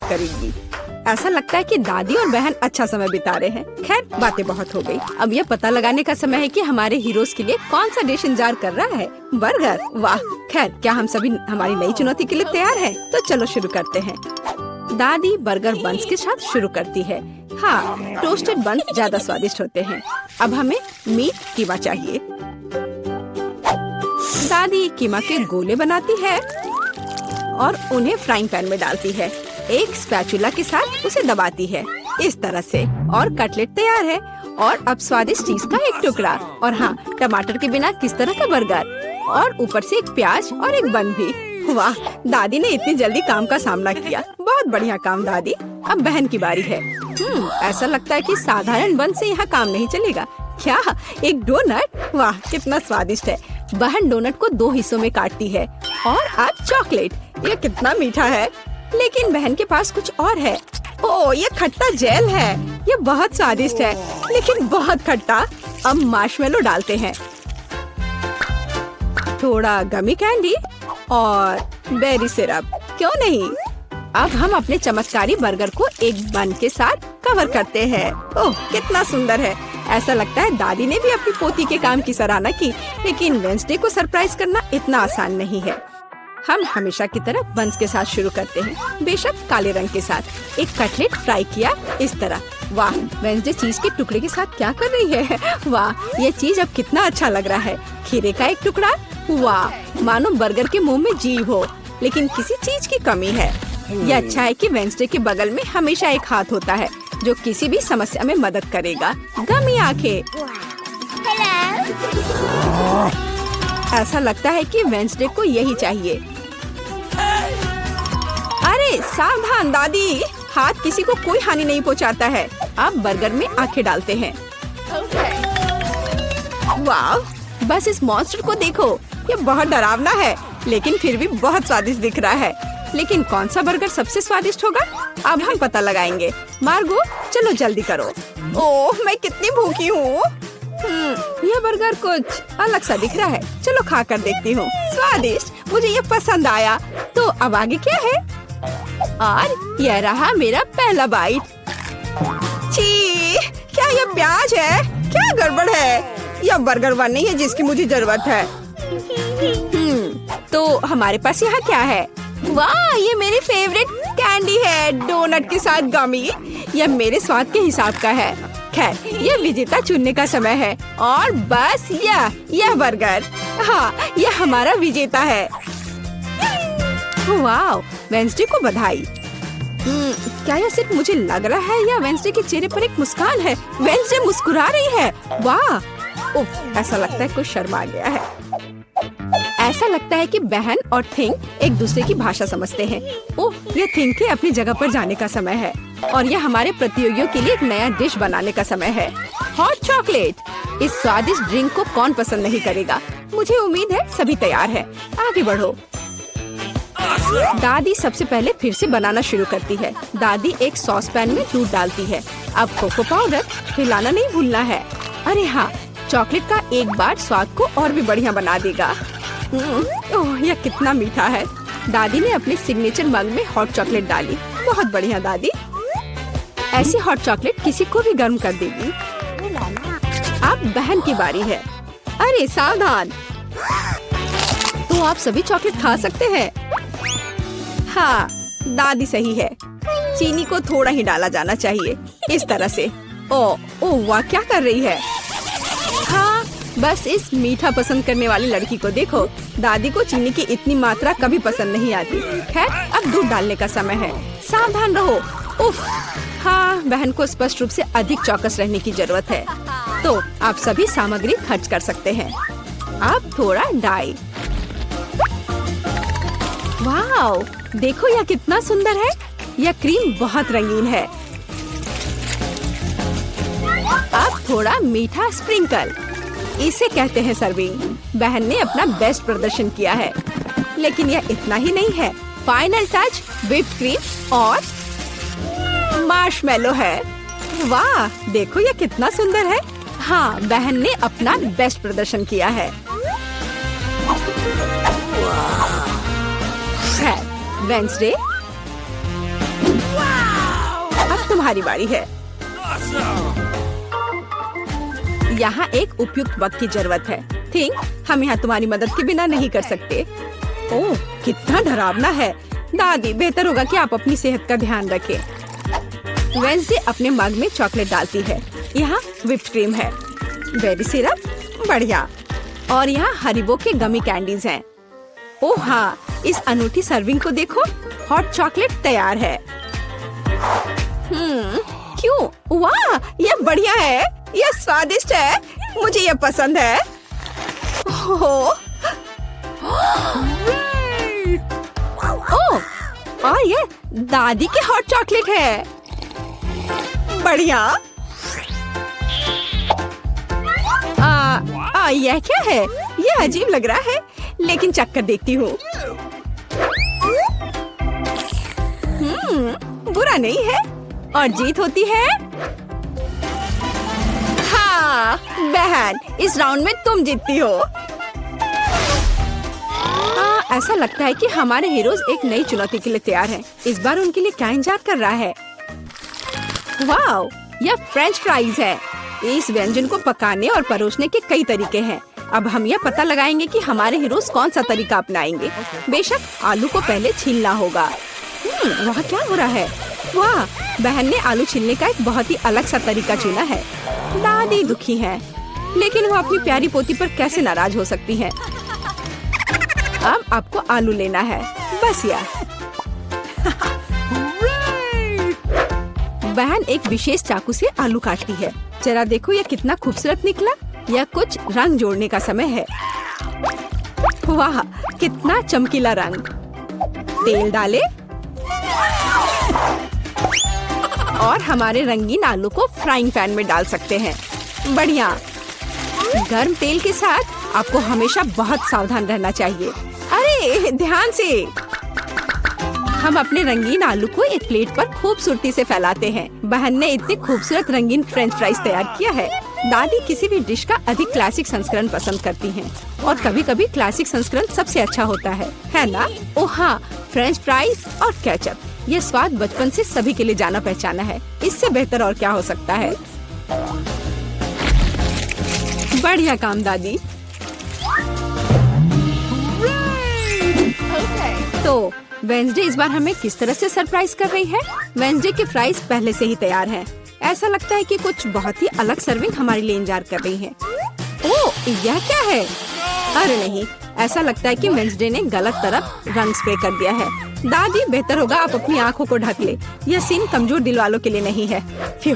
करेगी। ऐसा लगता है कि दादी और बहन अच्छा समय बिता रहे हैं। खैर, बातें बहुत हो गई। अब यह पता लगाने का समय है कि हमारे हीरोज के लिए कौन सा डिश इंतजार कर रहा है। बर्गर, वाह। खैर, क्या हम सभी हमारी नई चुनौती के लिए तैयार हैं? तो चलो शुरू करते हैं। दादी बर्गर बन्स के साथ शुरू करती है। हाँ, टोस्टेड बन्स ज्यादा स्वादिष्ट होते हैं। अब हमें मीट कीमा चाहिए। दादी कीमा के गोले बनाती है और उन्हें फ्राइंग पैन में डालती है। एक स्पैचुला के साथ उसे दबाती है इस तरह से, और कटलेट तैयार है। और अब स्वादिष्ट चीज का एक टुकड़ा, और हाँ, टमाटर के बिना किस तरह का बर्गर, और ऊपर से एक प्याज और एक बन भी। वाह, दादी ने इतनी जल्दी काम का सामना किया। बहुत बढ़िया काम दादी। अब बहन की बारी है। ऐसा लगता है कि साधारण बन से यहाँ काम नहीं चलेगा। क्या, एक डोनट? वाह, कितना स्वादिष्ट है। बहन डोनट को 2 हिस्सों में काटती है। और अब चॉकलेट, ये कितना मीठा है। लेकिन बहन के पास कुछ और है। ओह, ये खट्टा जेल है। ये बहुत स्वादिष्ट है, लेकिन बहुत खट्टा। अब मार्शमेलो डालते हैं, थोड़ा गमी कैंडी और बेरी सिरप। क्यों नहीं? अब हम अपने चमत्कारी बर्गर को एक बन के साथ कवर करते हैं। ओह, कितना सुंदर है। ऐसा लगता है दादी ने भी अपनी पोती के काम की सराहना की। लेकिन वेंसडे को सरप्राइज करना इतना आसान नहीं है। हम हमेशा की तरह बन्स के साथ शुरू करते हैं, बेशक काले रंग के साथ। एक कटलेट फ्राई किया इस तरह। वाह, वेंसडे चीज के टुकड़े के साथ क्या कर रही है। वाह, ये चीज अब कितना अच्छा लग रहा है। खीरे का एक टुकड़ा। वाह, मानो बर्गर के मुंह में जीभ हो, लेकिन किसी चीज की कमी है। ये अच्छा है कि वेंसडे के बगल में हमेशा एक हाथ होता है जो किसी भी समस्या में मदद करेगा। गमी आंखें। ऐसा लगता है कि वेंसडे को यही चाहिए। अरे सावधान दादी, हाथ किसी को कोई हानि नहीं पहुंचाता है। अब बर्गर में आंखें डालते हैं। वाह, बस इस मॉन्स्टर को देखो। ये बहुत डरावना है, लेकिन फिर भी बहुत स्वादिष्ट दिख रहा है। लेकिन कौन सा बर्गर सबसे स्वादिष्ट होगा, अब हम पता लगाएंगे। मार्गो, चलो जल्दी करो। ओह, मैं कितनी भूखी हूँ। यह बर्गर कुछ अलग सा दिख रहा है। चलो खा कर देखती हूँ। स्वादिष्ट, मुझे ये पसंद आया। तो अब आगे क्या है? और यह रहा मेरा पहला बाइट। छी, क्या यह प्याज है? क्या गड़बड़ है? यह बर्गर वन नहीं है जिसकी मुझे जरूरत है। तो हमारे पास यहाँ क्या है? वाह, ये मेरी फेवरेट कैंडी है, डोनट के साथ गमी। यह मेरे स्वाद के हिसाब का है। खैर, यह विजेता चुनने का समय है। और बस यह बर्गर। हाँ, यह हमारा विजेता है। वाह, वेंसडे को बधाई। क्या यह सिर्फ मुझे लग रहा है या वेंसडे के चेहरे पर एक मुस्कान है? वेंसडे मुस्कुरा रही है। वाह, उफ, ऐसा लगता है कुछ शर्मा गया है। ऐसा लगता है कि बहन और थिंग एक दूसरे की भाषा समझते हैं। ओह, ये थिंग के अपनी जगह पर जाने का समय है। और यह हमारे प्रतियोगियों के लिए एक नया डिश बनाने का समय है। Hot chocolate. इस स्वादिष्ट ड्रिंक को कौन पसंद नहीं करेगा। मुझे उम्मीद है सभी तैयार हैं। आगे बढ़ो। दादी सबसे पहले फिर से बनाना शुरू करती है। दादी एक सॉस पैन में दूध डालती है। अब कोको पाउडर हिलाना नहीं भूलना है। अरे हाँ, चॉकलेट का एक बार स्वाद को और भी बढ़िया बना देगा। ओह, यह कितना मीठा है। दादी ने अपने सिग्नेचर मग में हॉट चॉकलेट डाली। बहुत बढ़िया दादी। ऐसी हॉट चॉकलेट किसी को भी गर्म कर देगी। अब बहन की बारी है। अरे सावधान, तो आप सभी चॉकलेट खा सकते हैं। हाँ, दादी सही है। चीनी को थोड़ा ही डाला जाना चाहिए, इस तरह से। ओह वाह, क्या कर रही है। हाँ, बस इस मीठा पसंद करने वाली लड़की को देखो। दादी को चीनी की इतनी मात्रा कभी पसंद नहीं आती। खैर, अब दूध डालने का समय है। सावधान रहो। उफ, हाँ, बहन को स्पष्ट रूप से अधिक चौकस रहने की जरूरत है। तो आप सभी सामग्री खर्च कर सकते हैं। अब थोड़ा डाई। वाव, देखो यह कितना सुंदर है। यह क्रीम बहुत रंगीन है। अब थोड़ा मीठा स्प्रिंकल, इसे कहते हैं सर्विंग। बहन ने अपना बेस्ट प्रदर्शन किया है, लेकिन यह इतना ही नहीं है। फाइनल टच व्हिप्ड क्रीम और मार्शमेलो है। वाह, देखो यह कितना सुंदर है। हाँ, बहन ने अपना बेस्ट प्रदर्शन किया है। वेंसडे, तुम्हारी बारी है। यहाँ एक उपयुक्त वक्त की जरूरत है। थिंक हम यहाँ तुम्हारी मदद के बिना नहीं कर सकते। ओह, कितना डरावना है। दादी, बेहतर होगा कि आप अपनी सेहत का ध्यान रखें। वेंसडे अपने मग में चॉकलेट डालती है। यहाँ व्हिप्ड क्रीम है, बेरी सिरप, बढ़िया, और यहाँ हरिबो के गमी कैंडीज हैं। ओह हाँ, इस अनूठी सर्विंग को देखो, हॉट चॉकलेट तैयार है। क्यों? वाह, ये बढ़िया है, ये स्वादिष्ट है, मुझे ये पसंद है। ओह, और ये दादी के हॉट चॉकलेट है, बढ़िया। यह क्या है? ये अजीब लग रहा है, लेकिन चख कर देखती हूँ। बुरा नहीं है, और जीत होती है। हाँ बहन, इस राउंड में तुम जीतती हो। ऐसा लगता है कि हमारे हीरोज एक नई चुनौती के लिए तैयार हैं। इस बार उनके लिए क्या इंतजार कर रहा है? वाओ, यह फ्रेंच फ्राइज है। इस व्यंजन को पकाने और परोसने के कई तरीके हैं। अब हम यह पता लगाएंगे कि हमारे हीरोज कौन सा तरीका अपनाएंगे। बेशक आलू को पहले छीलना होगा। वहाँ क्या हो रहा है? वाह, बहन ने आलू छीलने का एक बहुत ही अलग सा तरीका चुना है। दादी दुखी है, लेकिन वो अपनी प्यारी पोती पर कैसे नाराज हो सकती है। अब आपको आलू लेना है, बस यह। बहन एक विशेष चाकू से आलू काटती है। जरा देखो, यह कितना खूबसूरत निकला। यह कुछ रंग जोड़ने का समय है। वाह, कितना चमकीला रंग। तेल डालें और हमारे रंगीन आलू को फ्राइंग पैन में डाल सकते हैं। बढ़िया। गर्म तेल के साथ आपको हमेशा बहुत सावधान रहना चाहिए। अरे ध्यान से। हम अपने रंगीन आलू को एक प्लेट पर खूबसूरती से फैलाते हैं। बहन ने इतने खूबसूरत रंगीन फ्रेंच फ्राइज तैयार किया है। दादी किसी भी डिश का अधिक क्लासिक संस्करण पसंद करती हैं, और कभी कभी क्लासिक संस्करण सबसे अच्छा होता है ना? ओह हाँ, फ्रेंच फ्राइज और केचप, ये स्वाद बचपन से सभी के लिए जाना पहचाना है। इससे बेहतर और क्या हो सकता है? बढ़िया काम दादी। तो वेंसडे इस बार हमें किस तरह से सरप्राइज कर रही है? वेंसडे के फ्राइज पहले से ही तैयार हैं। ऐसा लगता है कि कुछ बहुत ही अलग सर्विंग हमारे लिए इंतजार कर रही है। ओह, यह क्या है? अरे नहीं, ऐसा लगता है कि वेंसडे ने गलत तरफ रंग स्प्रे कर दिया है। दादी, बेहतर होगा आप अपनी आंखों को ढक ले। यह सीन कमजोर दिल वालों के लिए नहीं है। फ्यू,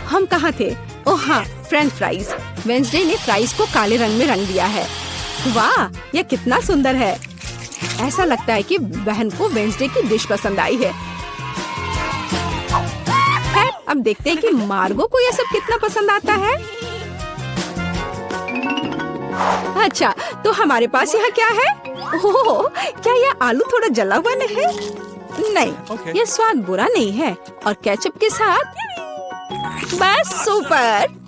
हम कहाँ थे? ओह हाँ, फ्रेंच फ्राइज। वेंसडे ने फ्राइज को काले रंग में रंग दिया है। वाह, यह कितना सुंदर है। ऐसा लगता है कि बहन को वेंसडे की डिश पसंद आई है। खैर, अब देखते हैं कि मार्गो को यह सब कितना पसंद आता है। अच्छा, तो हमारे पास यहाँ क्या है? ओह, क्या यह आलू थोड़ा जला हुआ नहीं है? नहीं, यह स्वाद बुरा नहीं है, और केचप के साथ बस सुपर।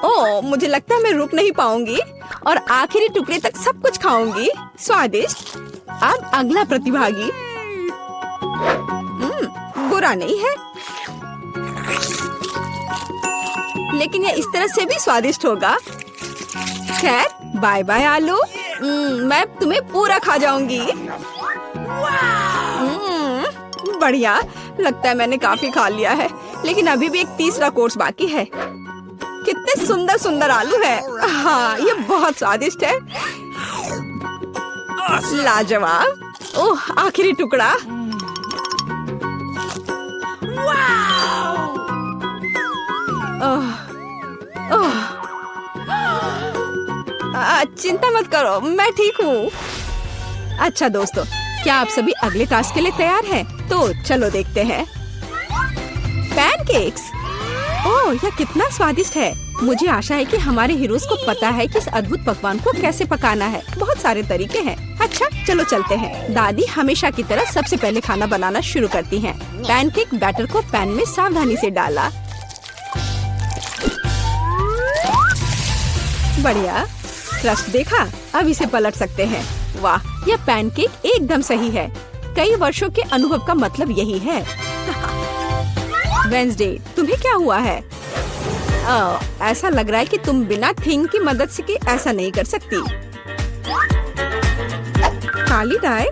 ओह, मुझे लगता है मैं रुक नहीं पाऊंगी और आखिरी टुकड़े तक सब कुछ खाऊंगी। स्वादिष्ट। अब अगला प्रतिभागी। बुरा नहीं है, लेकिन यह इस तरह से भी स्वादिष्ट होगा। खैर, बाय बाय आलू। मैं तुम्हें पूरा खा जाऊंगी। बढ़िया, लगता है मैंने काफी खा लिया है, लेकिन अभी भी एक तीसरा कोर्स बाकी है। कितने सुंदर सुंदर आलू है। हाँ, ये बहुत स्वादिष्ट है। लाजवाब। ओह, आखिरी टुकड़ा। चिंता मत करो, मैं ठीक हूँ। अच्छा दोस्तों, क्या आप सभी अगले टास्क के लिए तैयार हैं? तो चलो देखते हैं। पैनकेक्स। ओह, यह कितना स्वादिष्ट है। मुझे आशा है कि हमारे हीरोज को पता है कि इस अद्भुत पकवान को कैसे पकाना है। बहुत सारे तरीके हैं। अच्छा, चलो चलते हैं। दादी हमेशा की तरह सबसे पहले खाना बनाना शुरू करती हैं। पैनकेक बैटर को पैन में सावधानी से डाला। बढ़िया, क्रस्ट देखा? अब इसे पलट सकते हैं। वाह, यह पैनकेक एकदम सही है। कई वर्षों के अनुभव का मतलब यही है। वेंसडे, तुम्हें क्या हुआ है? ऐसा लग रहा है कि तुम बिना थिंग की मदद से ऐसा नहीं कर सकती। काली डाई?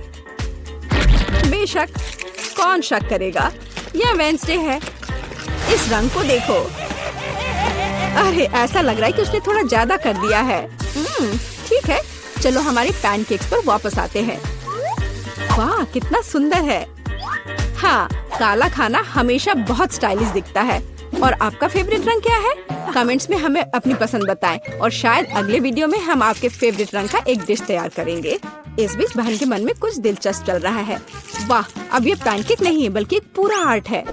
बेशक, कौन शक करेगा? यह वेंसडे है। इस रंग को देखो। अरे ऐसा लग रहा है कि उसने थोड़ा ज्यादा कर दिया है। ठीक है, चलो हमारे पैनकेक्स पर वापस आते हैं। वाह, कितना सुंदर है। हाँ, काला खाना हमेशा बहुत स्टाइलिश दिखता है। और आपका फेवरेट रंग क्या है? कमेंट्स में हमें अपनी पसंद बताएं और शायद अगले वीडियो में हम आपके फेवरेट रंग का एक डिश तैयार करेंगे। इस बीच बहन के मन में कुछ दिलचस्प चल रहा है। वाह, अब ये पैनकेक नहीं है बल्कि एक पूरा आर्ट है।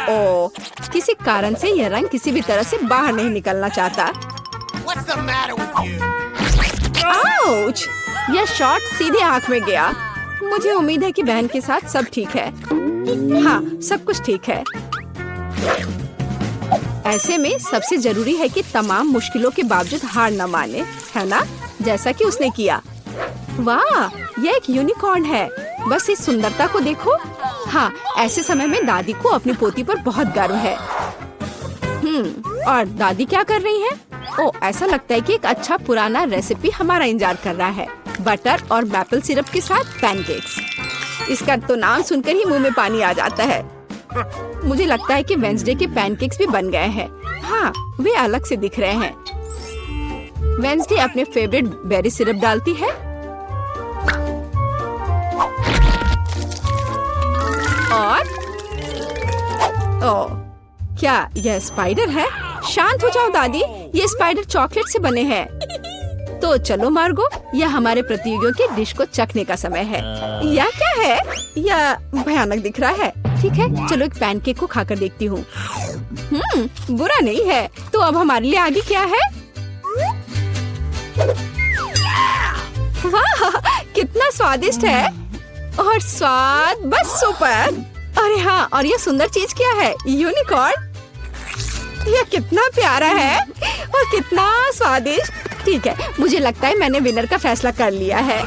ओह, किसी कारण से यह रंग किसी भी तरह से बाहर नहीं निकलना चाहता। आउच! यह शॉट सीधे आंख में गया। मुझे उम्मीद है कि बहन के साथ सब ठीक है। हाँ, सब कुछ ठीक है। ऐसे में सबसे जरूरी है कि तमाम मुश्किलों के बावजूद हार न माने, है ना? जैसा कि उसने किया। वाह, यह एक यूनिकॉर्न है। बस इस सुंदरता को देखो। हाँ, ऐसे समय में दादी को अपनी पोती पर बहुत गर्व है। और दादी क्या कर रही हैं? ओह, ऐसा लगता है कि एक अच्छा पुराना रेसिपी हमारा इंतजार कर रहा है। बटर और मैपल सिरप के साथ पैनकेक्स। इसका तो नाम सुनकर ही मुंह में पानी आ जाता है। मुझे लगता है कि वेंसडे के पैनकेक्स भी बन गए हैं। हाँ, वे अलग से दिख रहे हैं। वेंसडे अपने फेवरेट बेरी सिरप डालती है और क्या यह स्पाइडर है? शांत हो जाओ दादी, ये स्पाइडर चॉकलेट से बने हैं। तो चलो मार्गो, यह हमारे प्रतियोगियों की डिश को चखने का समय है। यह क्या है? यह भयानक दिख रहा है। ठीक है, चलो एक पैनकेक को खाकर देखती हूँ। बुरा नहीं है। तो अब हमारे लिए आगे क्या है? वाह, कितना स्वादिष्ट है। और स्वाद बस सुपर। अरे हाँ, और ये सुंदर चीज क्या है? यूनिकॉर्न। यह कितना प्यारा है और कितना स्वादिष्ट। ठीक है, मुझे लगता है मैंने विनर का फैसला कर लिया है।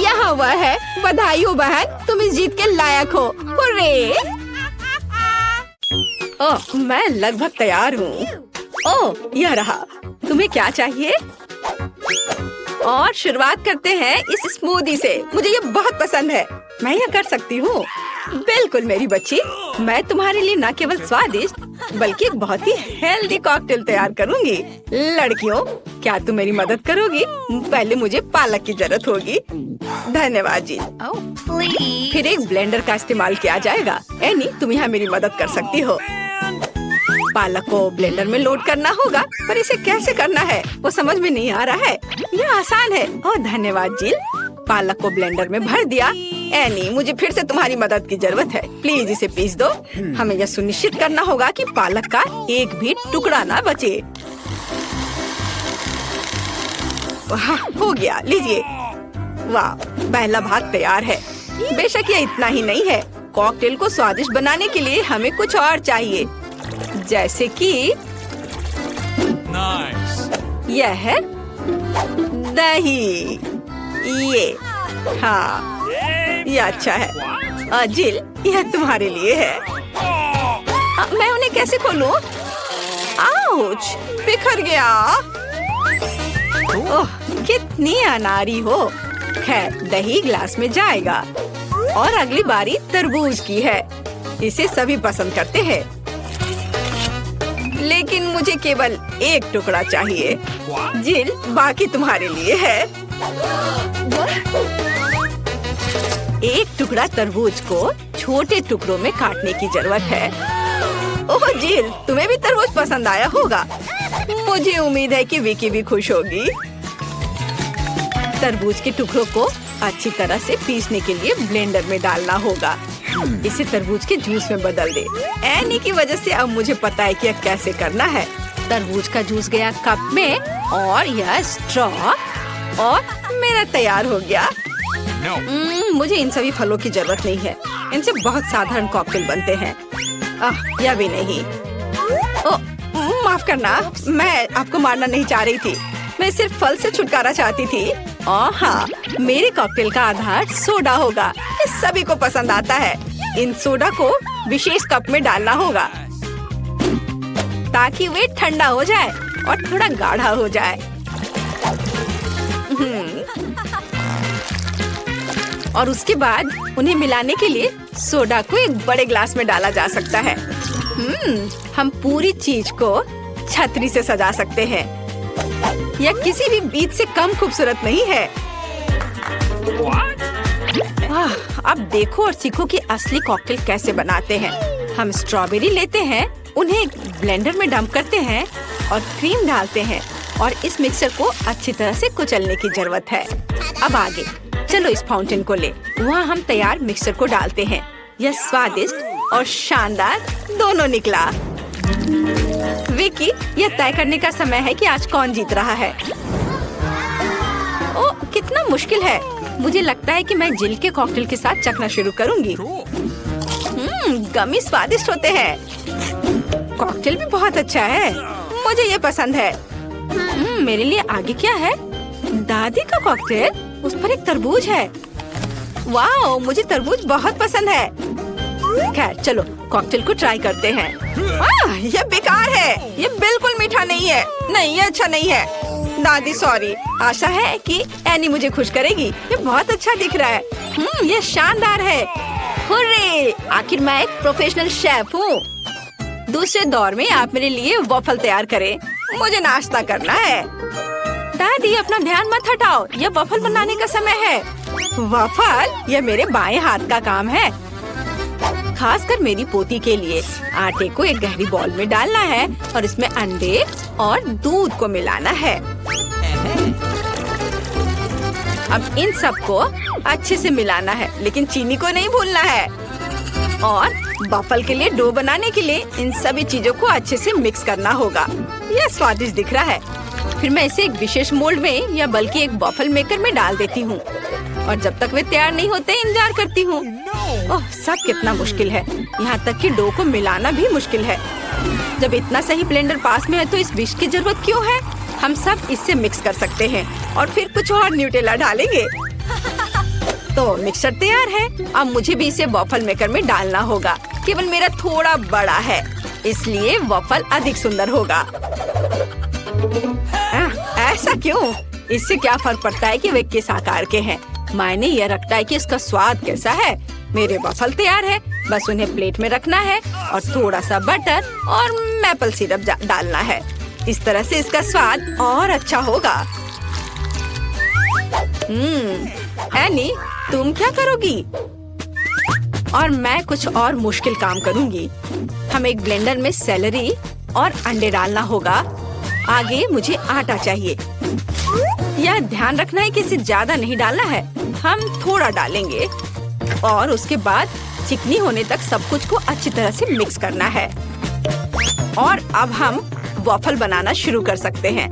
यहाँ वह है। बधाई हो बहन, तुम इस जीत के लायक हो। हुर्रे! ओह, मैं लगभग तैयार हूँ। ओह, यह रहा। तुम्हें क्या चाहिए? और शुरुआत करते हैं इस स्मूदी से। मुझे ये बहुत पसंद है। मैं यह कर सकती हूँ। बिल्कुल मेरी बच्ची, मैं तुम्हारे लिए न केवल स्वादिष्ट बल्कि एक बहुत ही हेल्दी कॉकटेल तैयार करूँगी। लड़कियों, क्या तुम मेरी मदद करोगी? पहले मुझे पालक की जरूरत होगी। धन्यवाद जी। फिर एक ब्लेंडर का इस्तेमाल किया जाएगा। एनी, तुम यहाँ मेरी मदद कर सकती हो। पालक को ब्लेंडर में लोड करना होगा, पर इसे कैसे करना है वो समझ में नहीं आ रहा है। यह आसान है। ओह धन्यवाद जिल। पालक को ब्लेंडर में भर दिया। एनी, मुझे फिर से तुम्हारी मदद की जरूरत है। प्लीज इसे पीस दो। हमें यह सुनिश्चित करना होगा कि पालक का एक भी टुकड़ा ना बचे। हो गया, लीजिए। वाह, पहला भाग तैयार है। बेशक यह इतना ही नहीं है। कॉकटेल को स्वादिष्ट बनाने के लिए हमें कुछ और चाहिए, जैसे कि यह है दही। ये हाँ, यह अच्छा है। जिल, यह तुम्हारे लिए है। मैं उन्हें कैसे खोलूं? आउच, बिखर गया। ओह, कितनी अनारी हो। खैर, दही ग्लास में जाएगा। और अगली बारी तरबूज की है। इसे सभी पसंद करते हैं, लेकिन मुझे केवल एक टुकड़ा चाहिए। जिल, बाकी तुम्हारे लिए है। एक टुकड़ा तरबूज को छोटे टुकड़ों में काटने की जरूरत है। ओह जिल, तुम्हें भी तरबूज पसंद आया होगा। मुझे उम्मीद है कि विकी भी खुश होगी। तरबूज के टुकड़ों को अच्छी तरह से पीसने के लिए ब्लेंडर में डालना होगा। इसे तरबूज के जूस में बदल दे। एनी की वजह से अब मुझे पता है कि यह कैसे करना है। तरबूज का जूस गया कप में और यह स्ट्रॉ और मेरा तैयार हो गया। मुझे इन सभी फलों की जरूरत नहीं है। इनसे बहुत साधारण कॉकटेल बनते हैं। यह भी नहीं। माफ करना, मैं आपको मारना नहीं चाह रही थी। मैं सिर्फ फल से छुटकारा चाहती थी। हाँ, मेरे कॉकटेल का आधार सोडा होगा। ये सभी को पसंद आता है। इन सोडा को विशेष कप में डालना होगा ताकि वे ठंडा हो जाए और थोड़ा गाढ़ा हो जाए। और उसके बाद उन्हें मिलाने के लिए सोडा को एक बड़े ग्लास में डाला जा सकता है। हम पूरी चीज को छतरी से सजा सकते हैं। यह किसी भी बीज से कम खूबसूरत नहीं है। अब देखो और सीखो कि असली कॉकटेल कैसे बनाते हैं। हम स्ट्रॉबेरी लेते हैं, उन्हें ब्लेंडर में डंप करते हैं और क्रीम डालते हैं और इस मिक्सर को अच्छी तरह से कुचलने की जरूरत है। अब आगे चलो इस फाउंटेन को ले, वहाँ हम तैयार मिक्सर को डालते हैं। यह स्वादिष्ट और शानदार दोनों निकला। विकी, यह तय करने का समय है कि आज कौन जीत रहा है। ओ, कितना मुश्किल है। मुझे लगता है कि मैं जिल के कॉकटेल के साथ चखना शुरू करूंगी। गमी स्वादिष्ट होते हैं। कॉकटेल भी बहुत अच्छा है, मुझे ये पसंद है। मेरे लिए आगे क्या है? दादी का कॉकटेल, उस पर एक तरबूज है। वाह, मुझे तरबूज बहुत पसंद है। खैर चलो कॉकटेल को ट्राई करते हैं। यह बेकार है, यह बिल्कुल मीठा नहीं है। नहीं, ये अच्छा नहीं है। दादी सॉरी, आशा है कि एनी मुझे खुश करेगी। ये बहुत अच्छा दिख रहा है। ये शानदार है। हुर्रे! आखिर मैं एक प्रोफेशनल शेफ हूँ। दूसरे दौर में आप मेरे लिए वॉफल तैयार करें, मुझे नाश्ता करना है। दादी अपना ध्यान मत हटाओ, यह वॉफल बनाने का समय है। वॉफल? यह मेरे बाएं हाथ का काम है, खासकर मेरी पोती के लिए। आटे को एक गहरी बॉल में डालना है और इसमें अंडे और दूध को मिलाना है। अब इन सबको अच्छे से मिलाना है, लेकिन चीनी को नहीं भूलना है। और वॉफल के लिए डो बनाने के लिए इन सभी चीजों को अच्छे से मिक्स करना होगा। यह स्वादिष्ट दिख रहा है। फिर मैं इसे एक विशेष मोल्ड में या बल्कि एक वॉफल मेकर में डाल देती हूँ और जब तक वे तैयार नहीं होते इंतजार करती हूँ। ओह, सब कितना मुश्किल है। यहाँ तक कि डो को मिलाना भी मुश्किल है। जब इतना सही ब्लेंडर पास में है तो इस विस्क की जरूरत क्यों है? हम सब इससे मिक्स कर सकते हैं और फिर कुछ और न्यूटेला डालेंगे। तो मिक्सचर तैयार है। अब मुझे भी इसे वॉफल मेकर में डालना होगा। केवल मेरा थोड़ा बड़ा है, इसलिए वॉफल अधिक सुंदर होगा। ऐसा क्यों? इससे क्या फर्क पड़ता है कि वे किस आकार के हैं? मायने यह रखता है कि इसका स्वाद कैसा है। मेरे वॉफल तैयार है, बस उन्हें प्लेट में रखना है और थोड़ा सा बटर और मैपल सिरप डालना है। इस तरह से इसका स्वाद और अच्छा होगा। एनी, तुम क्या करोगी? और मैं कुछ और मुश्किल काम करूंगी। हम एक ब्लेंडर में सेलरी और अंडे डालना होगा। आगे मुझे आटा चाहिए। यह ध्यान रखना है कि इसे ज्यादा नहीं डालना है, हम थोड़ा डालेंगे और उसके बाद चिकनी होने तक सब कुछ को अच्छी तरह से मिक्स करना है। और अब हम वॉफल बनाना शुरू कर सकते हैं।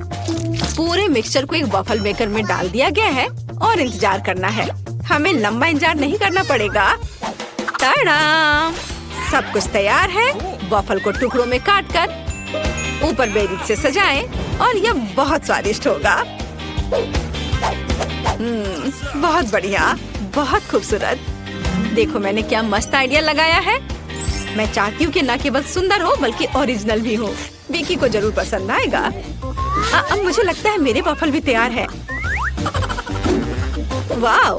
पूरे मिक्सचर को एक वॉफल मेकर में डाल दिया गया है और इंतजार करना है। हमें लंबा इंतजार नहीं करना पड़ेगा। टाडा! सब कुछ तैयार है। वॉफल को टुकड़ों में काटकर ऊपर बेरीज से सजाएं और यह बहुत स्वादिष्ट होगा। बहुत बढ़िया, बहुत खूबसूरत। देखो मैंने क्या मस्त आइडिया लगाया है। मैं चाहती हूँ कि न केवल सुंदर हो बल्कि ओरिजिनल भी हो। विकी को जरूर पसंद आएगा। अब मुझे लगता है मेरे वॉफल भी तैयार है। वाह!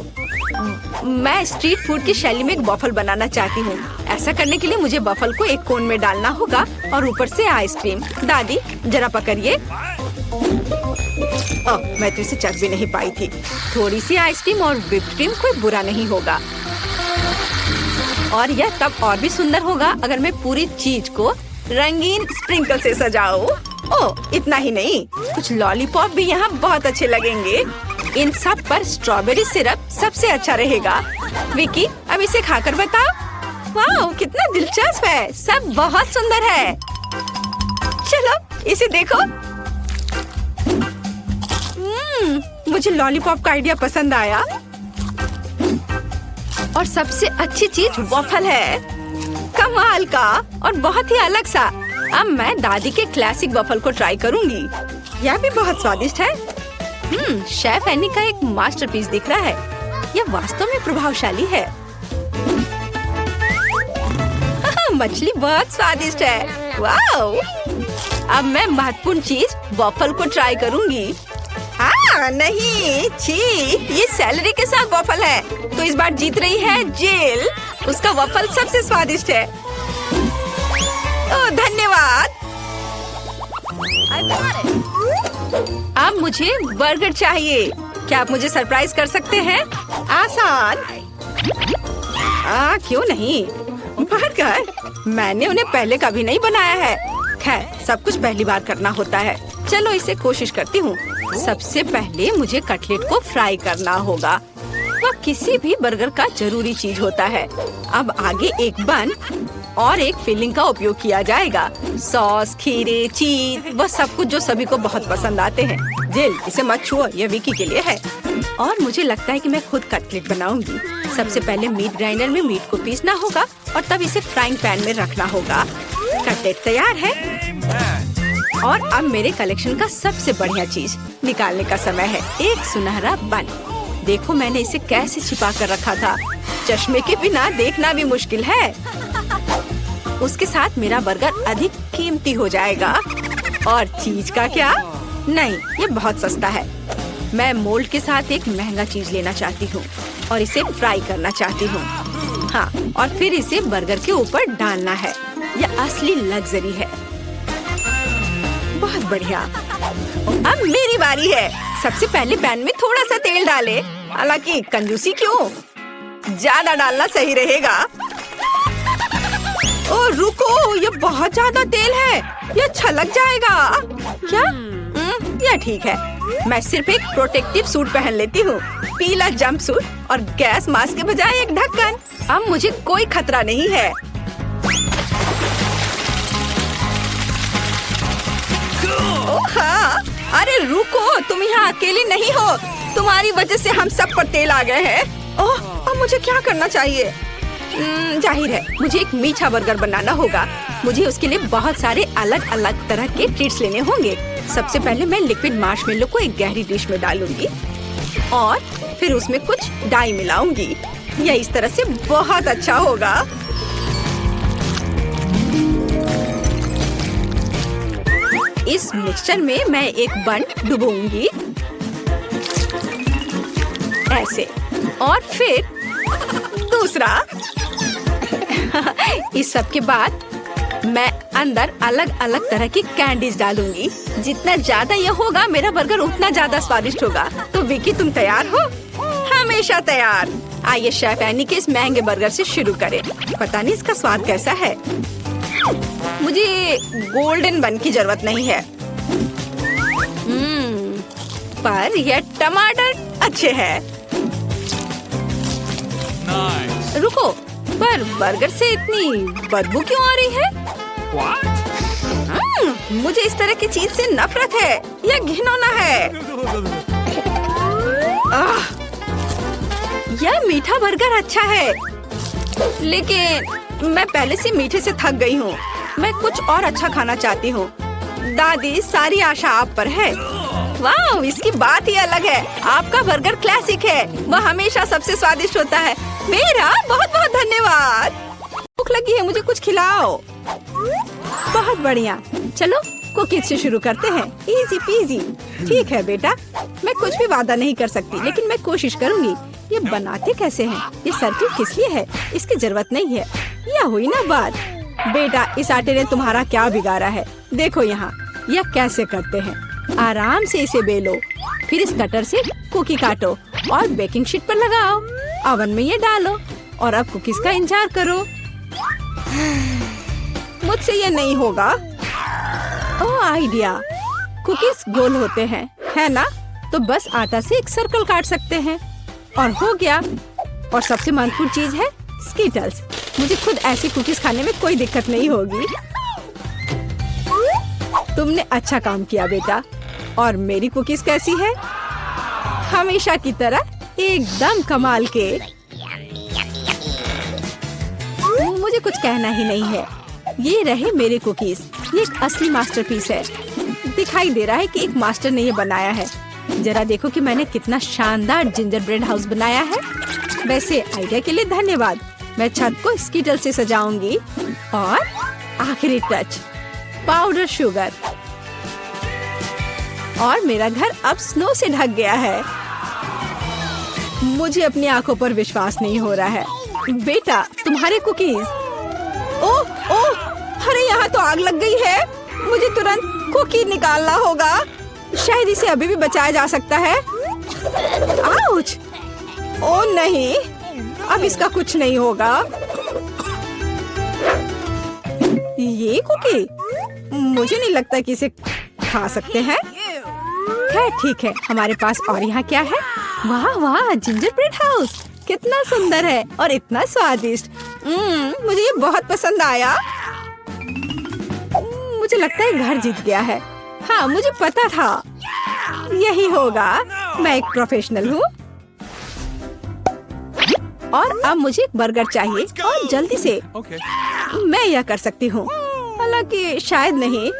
मैं स्ट्रीट फूड की शैली में एक वॉफल बनाना चाहती हूँ। ऐसा करने के लिए मुझे वॉफल को एक कोन में डालना होगा और ऊपर से आइसक्रीम। दादी जरा पकड़िए। मैं तो इसे चख भी नहीं पाई थी। थोड़ी सी आइसक्रीम और व्हिप्ड क्रीम कोई बुरा नहीं होगा। और यह तब और भी सुंदर होगा अगर मैं पूरी चीज को रंगीन स्प्रिंकल से सजाऊं। ओह, इतना ही नहीं, कुछ लॉलीपॉप भी यहाँ बहुत अच्छे लगेंगे। इन सब पर स्ट्रॉबेरी सिरप सबसे अच्छा रहेगा। विकी, अब इसे खाकर बताओ। वाह, कितना दिलचस्प है। सब बहुत सुंदर है। चलो इसे देखो। मुझे लॉलीपॉप का आइडिया पसंद आया। और सबसे अच्छी चीज वॉफल है, कमाल का और बहुत ही अलग सा। अब मैं दादी के क्लासिक वॉफल को ट्राई करूंगी। यह भी बहुत स्वादिष्ट है। शेफ एनी का एक मास्टरपीस दिख रहा है। यह वास्तव में प्रभावशाली है। मछली बहुत स्वादिष्ट है। वाओ! अब मैं महत्वपूर्ण चीज वॉफल को ट्राई करूंगी। हाँ नहीं, छी, ये सैलरी के साथ वॉफल है। तो इस बार जीत रही है जेल। उसका वॉफल सबसे स्वादिष्ट है। ओह धन्यवाद। अब मुझे बर्गर चाहिए। क्या आप मुझे सरप्राइज कर सकते हैं? आसान। क्यों नहीं? बर्गर? मैंने उन्हें पहले कभी नहीं बनाया है। खैर, सब कुछ पहली बार करना होता है। चलो इसे कोशिश करती हूँ। सबसे पहले मुझे कटलेट को फ्राई करना होगा। वह किसी भी बर्गर का जरूरी चीज होता है। अब आगे एक बन और एक फिलिंग का उपयोग किया जाएगा। सॉस, खीरे, चीज, वह सब कुछ जो सभी को बहुत पसंद आते हैं। जिल, इसे मत छुओ, यह विकी के लिए है। और मुझे लगता है कि मैं खुद कटलेट बनाऊंगी। सबसे पहले मीट ग्राइंडर में मीट को पीसना होगा और तब इसे फ्राइंग पैन में रखना होगा। कटलेट तैयार है। और अब मेरे कलेक्शन का सबसे बढ़िया चीज निकालने का समय है। एक सुनहरा बन। देखो मैंने इसे कैसे छिपा कर रखा था। चश्मे के बिना देखना भी मुश्किल है। उसके साथ मेरा बर्गर अधिक कीमती हो जाएगा। और चीज का क्या? नहीं, ये बहुत सस्ता है। मैं मोल्ड के साथ एक महंगा चीज लेना चाहती हूँ और इसे फ्राई करना चाहती हूँ। हाँ, और फिर इसे बर्गर के ऊपर डालना है। यह असली लग्जरी है। बहुत बढ़िया। अब मेरी बारी है। सबसे पहले पैन में थोड़ा सा तेल डाले। हालांकि कंजूसी क्यों? ज्यादा डालना सही रहेगा। ओ रुको, ये बहुत ज्यादा तेल है। ये छलक जाएगा। क्या? यह ठीक है। मैं सिर्फ एक प्रोटेक्टिव सूट पहन लेती हूँ। पीला जंप सूट और गैस मास्क के बजाय एक ढक्कन। अब मुझे कोई खतरा नहीं है। ओह हाँ, अरे रुको, तुम यहाँ अकेली नहीं हो। तुम्हारी वजह से हम सब पर तेल आ गए हैं। ओह, अब मुझे क्या करना चाहिए? जाहिर है मुझे एक मीठा बर्गर बनाना होगा। मुझे उसके लिए बहुत सारे अलग अलग तरह के ट्रीट्स लेने होंगे। सबसे पहले मैं लिक्विड मार्शमेलो को एक गहरी डिश में डालूंगी और फिर उसमें कुछ डाई मिलाऊंगी। यह इस तरह से बहुत अच्छा होगा। इस मिक्सचर में मैं एक बन डुबोऊंगी ऐसे, और फिर दूसरा। इस सब के बाद मैं अंदर अलग अलग तरह की कैंडीज डालूंगी। जितना ज्यादा यह होगा मेरा बर्गर उतना ज्यादा स्वादिष्ट होगा। तो विकी, तुम तैयार हो? हमेशा तैयार। आइए शेफ एनी के इस महंगे बर्गर से शुरू करें। पता नहीं इसका स्वाद कैसा है। मुझे गोल्डन बन की जरूरत नहीं है। पर यह टमाटर अच्छे हैं। रुको, पर बर्गर से इतनी बदबू क्यों आ रही है? मुझे इस तरह की चीज से नफरत है। यह घिनौना है। यह मीठा बर्गर अच्छा है, लेकिन मैं पहले से मीठे से थक गई हूँ। मैं कुछ और अच्छा खाना चाहती हूँ। दादी, सारी आशा आप पर है। वाह, इसकी बात ही अलग है। आपका बर्गर क्लासिक है। वह हमेशा सबसे स्वादिष्ट होता है। मेरा बहुत बहुत धन्यवाद। भूख लगी है, मुझे कुछ खिलाओ। बहुत बढ़िया। चलो कुकीज से शुरू करते हैं। Easy PG. ठीक है बेटा, मैं कुछ भी वादा नहीं कर सकती, लेकिन मैं कोशिश करूंगी। ये बनाते कैसे हैं? ये सर्किल किस लिए है? इसकी जरूरत नहीं है। यह हुई ना बात। बेटा, इस आटे ने तुम्हारा क्या बिगाड़ा है? देखो यहाँ, यह कैसे करते हैं। आराम से इसे बेलो, फिर इस कटर से कुकी काटो और बेकिंग शीट पर लगाओ। ओवन में ये डालो और अब कुकीज का इंतजार करो। मुझसे ये नहीं होगा। ओह आइडिया, कुकीज गोल होते हैं, है ना? तो बस आटा से एक सर्कल काट सकते हैं और हो गया। और सबसे महत्वपूर्ण चीज है स्कीटल्स। मुझे खुद ऐसी कुकीज खाने में कोई दिक्कत नहीं होगी। तुमने अच्छा काम किया बेटा। और मेरी कुकीज कैसी है? हमेशा की तरह एकदम कमाल के। मुझे कुछ कहना ही नहीं है। ये रहे मेरे कुकीज। ये एक असली मास्टरपीस है। दिखाई दे रहा है कि एक मास्टर ने ये बनाया है। जरा देखो कि मैंने कितना शानदार जिंजर ब्रेड हाउस बनाया है। वैसे आइडिया के लिए धन्यवाद। मैं छत को स्कीटल से सजाऊंगी और आखिरी टच पाउडर शुगर। और मेरा घर अब स्नो से ढक गया है। मुझे अपनी आंखों पर विश्वास नहीं हो रहा है। बेटा, तुम्हारे कुकीज। ओह ओह, अरे यहाँ तो आग लग गई है। मुझे तुरंत कुकी निकालना होगा। शायद इसे अभी भी बचाया जा सकता है। आउच! ओह नहीं, अब इसका कुछ नहीं होगा। ये कुकी मुझे नहीं लगता कि इसे खा सकते हैं। खैर ठीक है, हमारे पास और यहाँ क्या है? वाह वाह, जिंजर ब्रेड हाउस कितना सुंदर है और इतना स्वादिष्ट। मुझे ये बहुत पसंद आया। मुझे लगता है घर जीत गया है। हाँ, मुझे पता था यही होगा। मैं एक प्रोफेशनल हूँ। और अब मुझे एक बर्गर चाहिए और जल्दी से। मैं यह कर सकती हूँ, हालांकि शायद नहीं।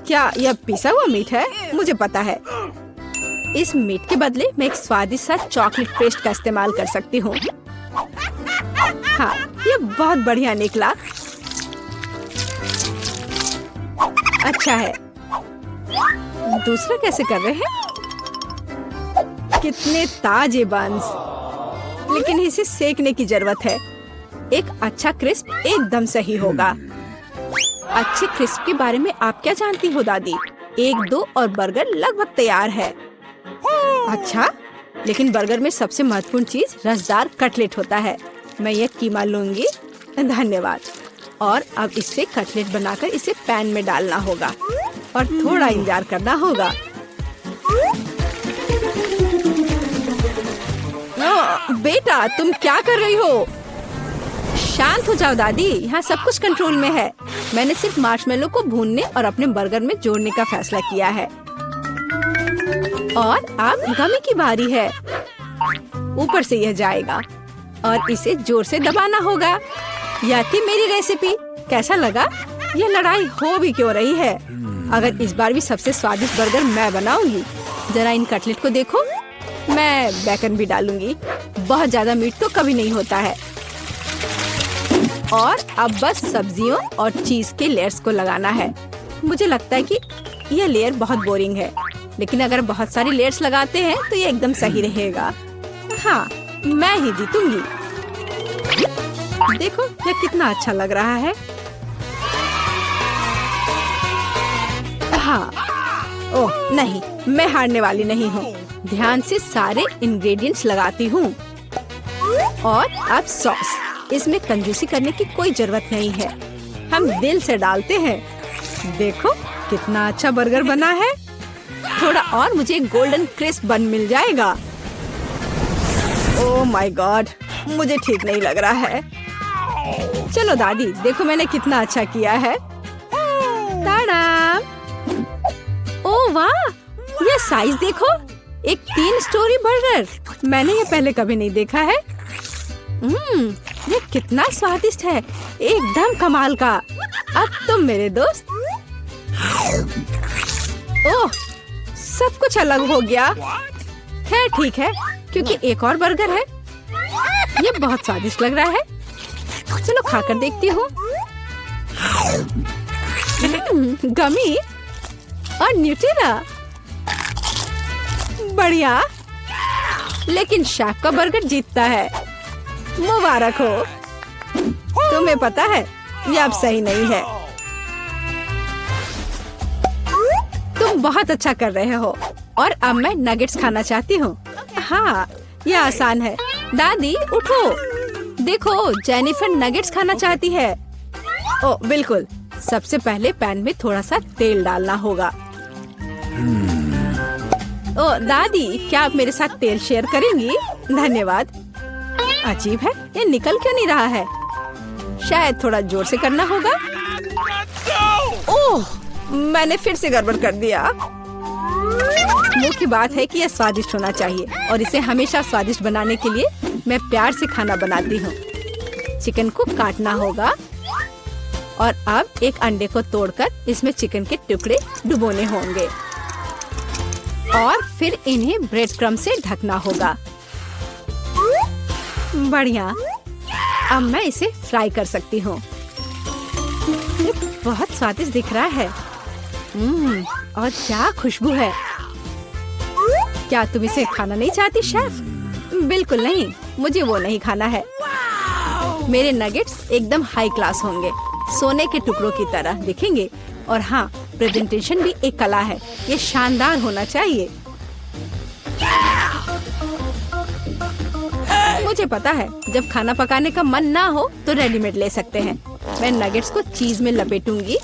क्या यह पिसा हुआ मीट है? मुझे पता है। इस मीट के बदले मैं एक स्वादिष्ट सा चॉकलेट पेस्ट का इस्तेमाल कर सकती हूँ। हाँ, ये बहुत बढ़िया निकला। अच्छा है। दूसरा कैसे कर रहे हैं? कितने ताजे बंस, लेकिन इसे सेकने की जरूरत है। एक अच्छा क्रिस्प एकदम सही होगा। अच्छे क्रिस्प के बारे में आप क्या जानती हो दादी? 1-2 और बर्गर लगभग तैयार है। अच्छा, लेकिन बर्गर में सबसे महत्वपूर्ण चीज रसदार कटलेट होता है। मैं ये कीमा लूंगी। धन्यवाद। और अब इससे कटलेट बनाकर इसे पैन में डालना होगा और थोड़ा इंतजार करना होगा। बेटा, तुम क्या कर रही हो? शांत हो जाओ दादी, यहाँ सब कुछ कंट्रोल में है। मैंने सिर्फ मार्शमेलो को भूनने और अपने बर्गर में जोड़ने का फैसला किया है। और अब गमी की बारी है। ऊपर से यह जाएगा और इसे जोर से दबाना होगा। यह थी मेरी रेसिपी। कैसा लगा? यह लड़ाई हो भी क्यों रही है? अगर इस बार भी सबसे स्वादिष्ट बर्गर मैं बनाऊंगी। जरा इन कटलेट को देखो। मैं बेकन भी डालूंगी। बहुत ज्यादा मीट तो कभी नहीं होता है। और अब बस सब्जियों और चीज के लेयर्स को लगाना है। मुझे लगता है कि यह लेयर बहुत बोरिंग है, लेकिन अगर बहुत सारी लेयर्स लगाते हैं तो ये एकदम सही रहेगा। हाँ, मैं ही जीतूंगी। देखो यह कितना अच्छा लग रहा है। हाँ, ओह नहीं, मैं हारने वाली नहीं हूँ। ध्यान से सारे इंग्रेडिएंट्स लगाती हूँ। और अब सॉस। इसमें कंजूसी करने की कोई जरूरत नहीं है। हम दिल से डालते हैं। देखो कितना अच्छा बर्गर बना है। थोड़ा और मुझे गोल्डन क्रिस्प बन मिल जाएगा। ओह माय गॉड, मुझे ठीक नहीं लग रहा है। चलो दादी, देखो मैंने कितना अच्छा किया है। ताड़ा! ओह वाह, ये साइज देखो। एक 3 स्टोरी बर्गर। मैंने ये पहले कभी नहीं देखा है। ये कितना स्वादिष्ट है, एकदम कमाल का। अब तुम मेरे दोस्त। ओह, सब कुछ अलग हो गया। खैर ठीक है, क्योंकि एक और बर्गर है। ये बहुत स्वादिष्ट लग रहा है। चलो खाकर देखती हूँ। गमी और न्यूटेला, बढ़िया। लेकिन शेफ का बर्गर जीतता है। मुबारक हो। तुम्हें पता है ये अब सही नहीं है। तुम बहुत अच्छा कर रहे हो। और अब मैं नगेट्स खाना चाहती हूँ। हाँ, ये आसान है। दादी उठो, देखो जेनिफर नगेट्स खाना चाहती है। ओ बिल्कुल। सबसे पहले पैन में थोड़ा सा तेल डालना होगा। ओ दादी, क्या आप मेरे साथ तेल शेयर करेंगी? धन्यवाद। अजीब है, ये निकल क्यों नहीं रहा है? शायद थोड़ा जोर से करना होगा। ओह, मैंने फिर से गड़बड़ कर दिया। मुख्य बात है कि यह स्वादिष्ट होना चाहिए और इसे हमेशा स्वादिष्ट बनाने के लिए मैं प्यार से खाना बनाती हूँ। चिकन को काटना होगा और अब एक अंडे को तोड़कर इसमें चिकन के टुकड़े डुबोने होंगे और फिर इन्हें ब्रेड क्रम्ब से ढकना होगा। बढ़िया। अब मैं इसे फ्राई कर सकती हूँ। ये बहुत स्वादिष्ट दिख रहा है। और क्या खुशबू है। क्या तुम इसे खाना नहीं चाहती शेफ? बिल्कुल नहीं, मुझे वो नहीं खाना है। मेरे नगेट्स एकदम हाई क्लास होंगे, सोने के टुकड़ों की तरह दिखेंगे। और हाँ, प्रेजेंटेशन भी एक कला है, ये शानदार होना चाहिए। मुझे पता है, जब खाना पकाने का मन ना हो तो रेडीमेड ले सकते हैं। मैं नगेट्स को चीज में लपेटूंगी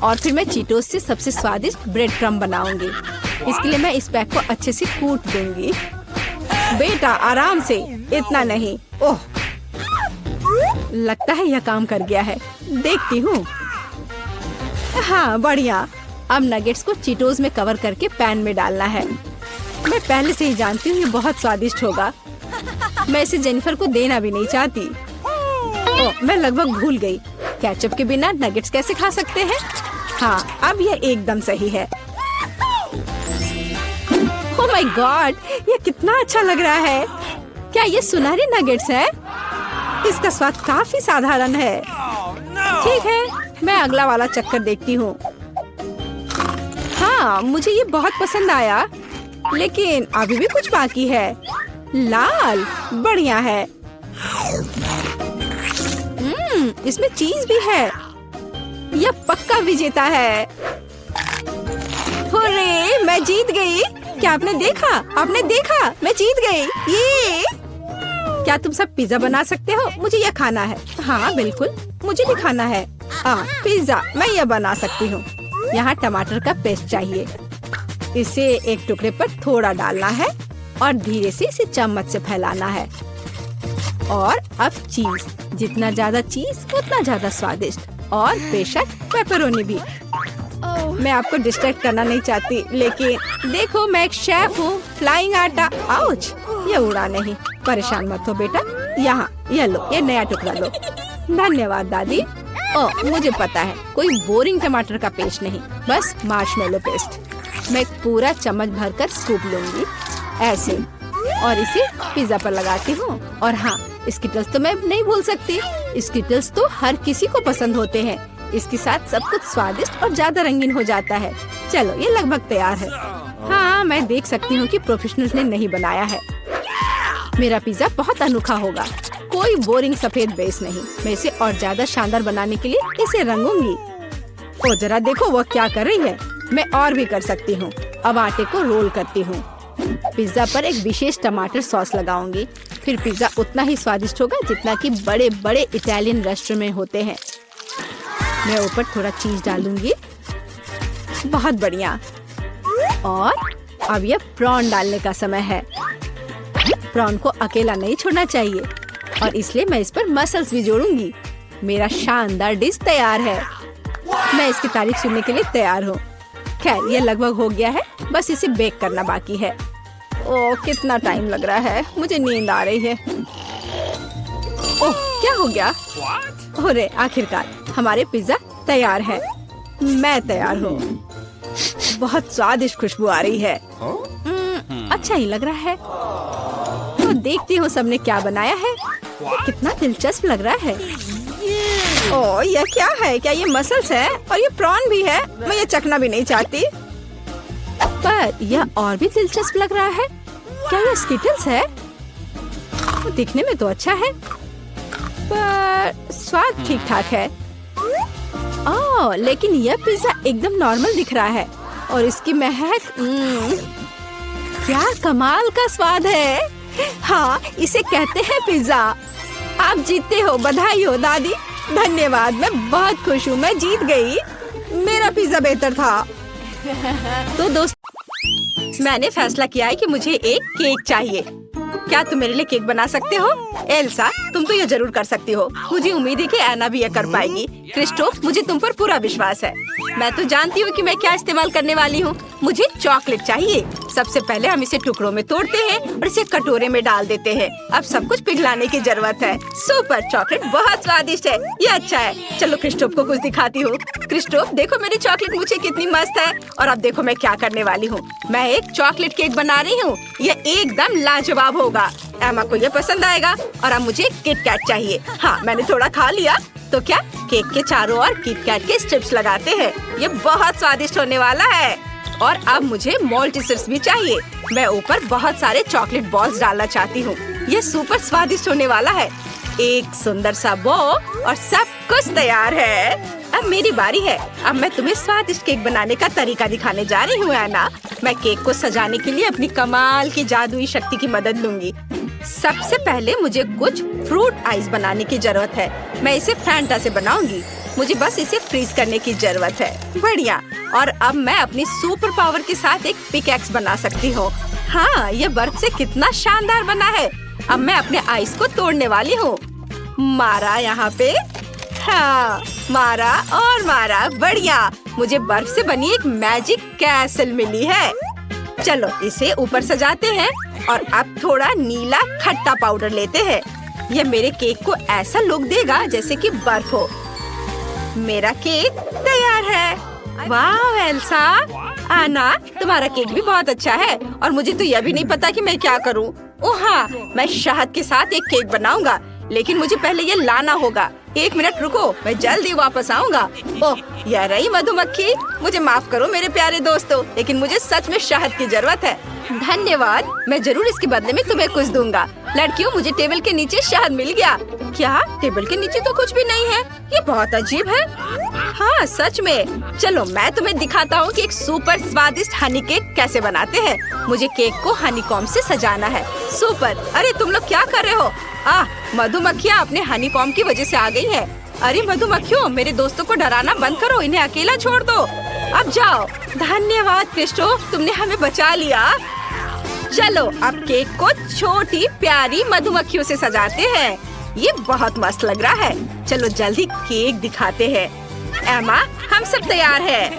और फिर मैं चीटोस से सबसे स्वादिष्ट ब्रेड क्रम्ब बनाऊंगी। इसके लिए मैं इस पैक को अच्छे से कूट दूंगी। बेटा आराम से, इतना नहीं। ओह, लगता है यह काम कर गया है। देखती हूँ। हाँ बढ़िया। अब नगेट्स को चीटोस में कवर करके पैन में डालना है। मैं पहले से ही जानती हूँ ये बहुत स्वादिष्ट होगा। मैं इसे जेनिफर को देना भी नहीं चाहती। ओह, मैं लगभग भूल गई, केचप के बिना नगेट्स कैसे खा सकते हैं। हाँ, अब यह एकदम सही है। ओह माय गॉड, ये कितना अच्छा लग रहा है। क्या ये सुनहरे नगेट्स है? इसका स्वाद काफी साधारण है। ठीक है, मैं अगला वाला चक्कर देखती हूँ। हाँ, मुझे ये बहुत पसंद आया, लेकिन अभी भी कुछ बाकी है। लाल, बढ़िया है। इसमें चीज भी है। यह पक्का विजेता है। हुर्रे, मैं जीत गई। क्या आपने देखा? आपने देखा? मैं जीत गई। ये क्या तुम सब पिज्जा बना सकते हो? मुझे यह खाना है। हाँ बिल्कुल, मुझे भी खाना है। पिज्जा मैं यह बना सकती हूँ। यहाँ टमाटर का पेस्ट चाहिए। इसे एक टुकड़े पर थोड़ा डालना है और धीरे से इसे चम्मच से फैलाना है। और अब चीज, जितना ज्यादा चीज उतना ज्यादा स्वादिष्ट। और बेशक पेपरोनी भी। मैं आपको डिस्ट्रैक्ट करना नहीं चाहती, लेकिन देखो मैं एक शेफ हूँ। फ्लाइंग आटा, आउच, ये उड़ा नहीं। परेशान मत हो बेटा। यहाँ ये लो, ये नया टुकड़ा लो। धन्यवाद दादी। ओह, मुझे पता है, कोई बोरिंग टमाटर का पेस्ट नहीं, बस मार्शमेलो पेस्ट। मैं पूरा चम्मच भरकर स्कूप लूंगी ऐसे, और इसे पिज्जा पर लगाती हूँ। और हाँ, स्किटल्स तो मैं नहीं भूल सकती। स्किटल्स तो हर किसी को पसंद होते हैं। इसके साथ सब कुछ स्वादिष्ट और ज्यादा रंगीन हो जाता है। चलो, ये लगभग तैयार है। हाँ, मैं देख सकती हूँ कि प्रोफेशनल्स ने नहीं बनाया है। मेरा पिज्जा बहुत अनोखा होगा, कोई बोरिंग सफेद बेस नहीं। मैं इसे और ज्यादा शानदार बनाने के लिए इसे रंगूंगी। ओ जरा देखो वो क्या कर रही है। मैं और भी कर सकती हूँ। अब आटे को रोल करती हूँ। पिज्जा पर एक विशेष टमाटर सॉस लगाऊंगी। फिर पिज्जा उतना ही स्वादिष्ट होगा जितना कि बड़े बड़े इटालियन रेस्टोरेंट में होते हैं। मैं ऊपर थोड़ा चीज डालूंगी। बहुत बढ़िया। और अब यह प्रॉन डालने का समय है। प्रॉन को अकेला नहीं छोड़ना चाहिए, और इसलिए मैं इस पर मसल्स भी जोड़ूंगी। मेरा शानदार डिश तैयार है। मैं इसकी तारीफ सुनने के लिए तैयार हूँ। खैर, ये लगभग हो गया है, बस इसे बेक करना बाकी है। ओह, कितना टाइम लग रहा है, मुझे नींद आ रही है। ओह, क्या हो गया? अरे आखिरकार हमारे पिज्जा तैयार है। मैं तैयार हूँ। बहुत स्वादिष्ट खुशबू आ रही है। अच्छा ही लग रहा है। तो देखती हूँ सबने क्या बनाया है। कितना दिलचस्प लग रहा है। ओह, यह क्या है? क्या ये मसल्स है? और ये प्रॉन भी है? मैं ये चखना भी नहीं चाहती। पर यह और भी दिलचस्प लग रहा है। क्या ये स्किटल्स है? दिखने में तो अच्छा है, पर स्वाद ठीक ठाक है। ओह, लेकिन यह पिज्जा एकदम नॉर्मल दिख रहा है। और इसकी महक, क्या कमाल का स्वाद है। हाँ, इसे कहते हैं पिज्जा। आप जीतते हो, बधाई हो दादी। धन्यवाद, मैं बहुत खुश हूँ। मैं जीत गई। मेरा पिज्जा बेहतर था। तो दोस्त, मैंने फैसला किया है कि मुझे एक केक चाहिए। क्या तुम मेरे लिए केक बना सकते हो? एल्सा, तुम तो ये जरूर कर सकती हो। मुझे उम्मीद है कि एना भी ये कर पाएगी। क्रिस्टोफ, मुझे तुम पर पूरा विश्वास है। मैं तो जानती हूँ कि मैं क्या इस्तेमाल करने वाली हूँ। मुझे चॉकलेट चाहिए। सबसे पहले हम इसे टुकड़ों में तोड़ते हैं और इसे कटोरे में डाल देते हैं। अब सब कुछ पिघलाने की जरूरत है। सुपर, चॉकलेट बहुत स्वादिष्ट है। ये अच्छा है। चलो क्रिस्टोफ को कुछ दिखाती हूँ। क्रिस्टोफ, देखो मेरी चॉकलेट मुझे कितनी मस्त है। और अब देखो मैं क्या करने वाली हूँ। मैं एक चॉकलेट केक बना रही हूँ। ये एकदम लाजवाब होगा। एमा को ये पसंद आएगा। और अब मुझे किट कैट चाहिए। हाँ, मैंने थोड़ा खा लिया। तो क्या केक के चारों ओर किट कैट के स्ट्रिप्स लगाते हैं। ये बहुत स्वादिष्ट होने वाला है। और अब मुझे मोल्टिसर्स भी चाहिए। मैं ऊपर बहुत सारे चॉकलेट बॉल्स डालना चाहती हूँ। ये सुपर स्वादिष्ट होने वाला है। एक सुंदर सा बो और सब कुछ तैयार है। अब मेरी बारी है। अब मैं तुम्हें स्वादिष्ट केक बनाने का तरीका दिखाने जा रही हूँ एना। मैं केक को सजाने के लिए अपनी कमाल की जादुई शक्ति की मदद लूंगी। सबसे पहले मुझे कुछ फ्रूट आइस बनाने की जरूरत है। मैं इसे फैंटा से बनाऊंगी। मुझे बस इसे फ्रीज करने की जरूरत है। बढ़िया। और अब मैं अपनी सुपर पावर के साथ एक पिकैक्स बना सकती हूँ। हाँ, ये बर्फ से कितना शानदार बना है। अब मैं अपने आइस को तोड़ने वाली हूँ। मारा यहाँ पे। हाँ, मारा और मारा। बढ़िया। मुझे बर्फ से बनी एक मैजिक कैसल मिली है। चलो इसे ऊपर सजाते हैं। और अब थोड़ा नीला खट्टा पाउडर लेते हैं। यह मेरे केक को ऐसा लुक देगा जैसे कि बर्फ हो। मेरा केक तैयार है। वाह एल्सा, आना, तुम्हारा केक भी बहुत अच्छा है। और मुझे तो यह भी नहीं पता कि मैं क्या करूं। ओह हाँ, मैं शहद के साथ एक केक बनाऊंगा। लेकिन मुझे पहले ये लाना होगा। एक मिनट रुको, मैं जल्दी वापस आऊंगा। ओह, यह रही मधुमक्खी। मुझे माफ करो मेरे प्यारे दोस्तों, लेकिन मुझे सच में शहद की जरूरत है। धन्यवाद, मैं जरूर इसके बदले में तुम्हें कुछ दूंगा। लड़कियों, मुझे टेबल के नीचे शहद मिल गया। क्या? टेबल के नीचे तो कुछ भी नहीं है। ये बहुत अजीब है। हाँ, सच में। चलो मैं तुम्हें दिखाता हूँ कि एक सुपर स्वादिष्ट हनी केक कैसे बनाते हैं। मुझे केक को हनी कॉम्ब से सजाना है। सुपर। अरे तुम लोग क्या कर रहे हो? मधुमक्खियाँ अपने हनी कॉम्ब की वजह से आ गई है। अरे मधुमक्खियों, मेरे दोस्तों को डराना बंद करो। इन्हें अकेला छोड़ दो। अब जाओ। धन्यवाद क्रिस्टोफ, तुमने हमें बचा लिया। चलो अब केक को छोटी प्यारी मधुमक्खियों से सजाते हैं। ये बहुत मस्त लग रहा है। चलो जल्दी केक दिखाते हैं। एमा, हम सब तैयार हैं।